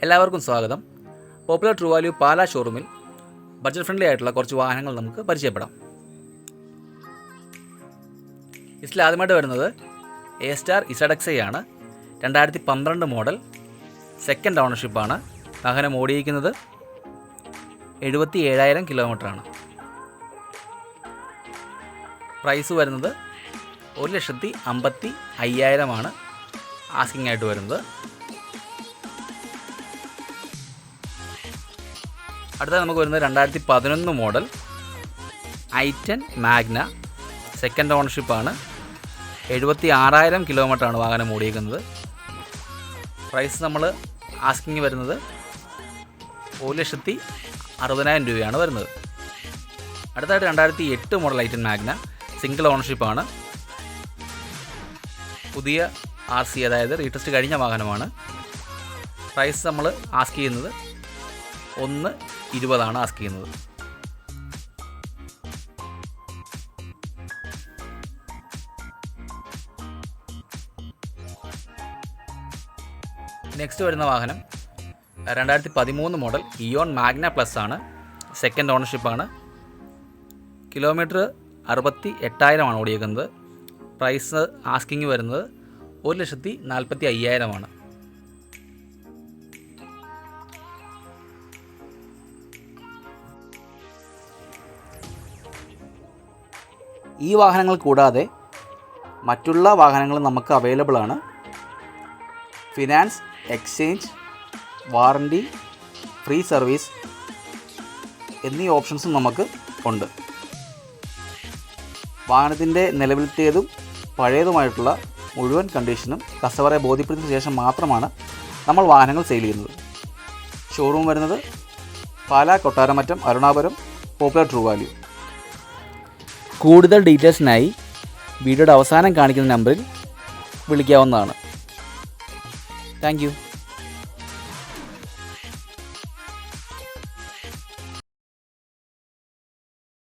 എല്ലാവർക്കും സ്വാഗതം. Popular true value Pala ഷോറൂമിൽ ബഡ്ജറ്റ് ഫ്രണ്ട്ലി ആയിട്ടുള്ള കുറച്ച് വാഹനങ്ങൾ നമുക്ക് പരിചയപ്പെടാം. ഇതിൽ ആദ്യമായിട്ട് വരുന്നത് A-Star ZXi ആണ്. 2012 മോഡൽ, സെക്കൻഡ് ഓണർഷിപ്പാണ്. വാഹനം ഓടിയിരിക്കുന്നത് 77,000 കിലോമീറ്ററാണ്. പ്രൈസ് വരുന്നത് 1,55,000 ആസ്കിംഗ് ആയിട്ട് വരുന്നത്. അടുത്ത നമുക്ക് വരുന്നത് 2011 മോഡൽ i10 മാഗ്ന, സെക്കൻഡ് ഓണർഷിപ്പാണ്. 76,000 കിലോമീറ്ററാണ് വാഹനം ഓടിയിരിക്കുന്നത്. പ്രൈസ് നമ്മൾ ആസ്കിങ് വരുന്നത് 1,60,000 രൂപയാണ് വരുന്നത്. അടുത്തായിട്ട് 2008 മോഡൽ i10 മാഗ്ന, സിംഗിൾ ഓണർഷിപ്പാണ്. പുതിയ RC, അതായത് റീടെസ്റ്റ് കഴിഞ്ഞ വാഹനമാണ്. പ്രൈസ് നമ്മൾ ആസ്ക് ചെയ്യുന്നത് 1,20,000 ആസ്ക് ചെയ്യുന്നത്. നെക്സ്റ്റ് വരുന്ന വാഹനം 2013 മോഡൽ ഇയോൺ മാഗ്ന പ്ലസ് ആണ്. സെക്കൻഡ് ഓണർഷിപ്പാണ്. കിലോമീറ്റർ 68,000 ഓടിയേക്കുന്നത്. പ്രൈസ് ആസ്കിങ് വരുന്നത് 1,45,000. ഈ വാഹനങ്ങൾ കൂടാതെ മറ്റുള്ള വാഹനങ്ങൾ നമുക്ക് അവൈലബിൾ ആണ്. Finance, exchange, warranty, free service എന്നീ ഓപ്ഷൻസും നമുക്ക് ഉണ്ട്. വാഹനത്തിൻ്റെ നിലവിലത്തേതും പഴയതുമായിട്ടുള്ള മുഴുവൻ കണ്ടീഷനും കസ്റ്റമറെ ബോധ്യപ്പെടുത്തിയ ശേഷം മാത്രമാണ് നമ്മൾ വാഹനങ്ങൾ സെയിൽ ചെയ്യുന്നത്. ഷോറൂം വരുന്നത് Pala, Kottaramattom, Arunapuram, popular true value. കൂടുതൽ ഡീറ്റെയിൽസിനായി വീഡിയോയുടെ അവസാനം കാണിക്കുന്ന നമ്പറിൽ വിളിക്കാവുന്നതാണ്. Thank U.